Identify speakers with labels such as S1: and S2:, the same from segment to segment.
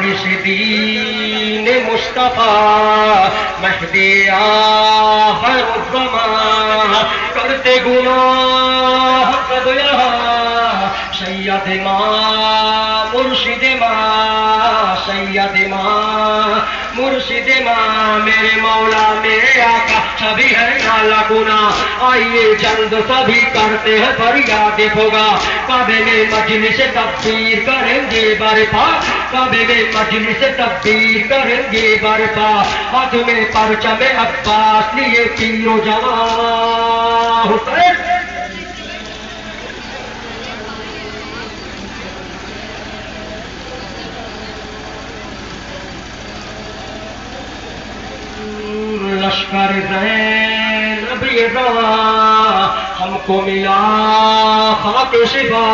S1: وارث دین مصطفیٰ مہدی آخر الزمان کرتے گناہ سب یہاں سید ماں مرشد ماں سید ماں مرشد ماں میرے مولا میرے آقا سبھی ہے نالا گناہ آئیے چند سبھی کرتے ہیں فریاد ہوگا کعبے میں مجلس تکبیر کریں گے برپا کعبے میں مجلس تکبیر کریں گے برپا ہاتھ میں پرچم عباس لیے پیر و جوان حسین لشکر زینب یہ زواں ہم کو ملا خاک شفا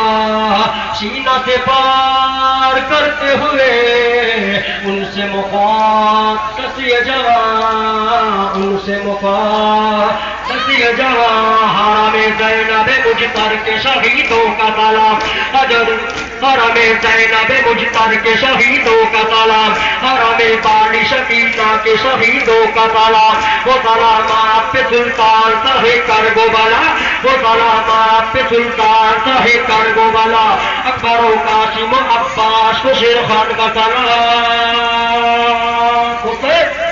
S1: سینہ سے پار کرتے ہوئے ان سے مخاطب یہ جوان ان سے مخاطب یہ جوان حرم زینب مجتر کے شہیدوں کا سلام حرم زینب مجتر کے شہیدوں کا سلام حرم بانی شکینا کے شہیدوں کا سلام وہ سلام آپ پہ سلطان صاحب کرگو بلا وہ سلام آپ پہ سلطان صاحب کرگو بلا اکبر و قاسم و عباس کو شیر خان کا سلام حسین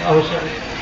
S1: حسین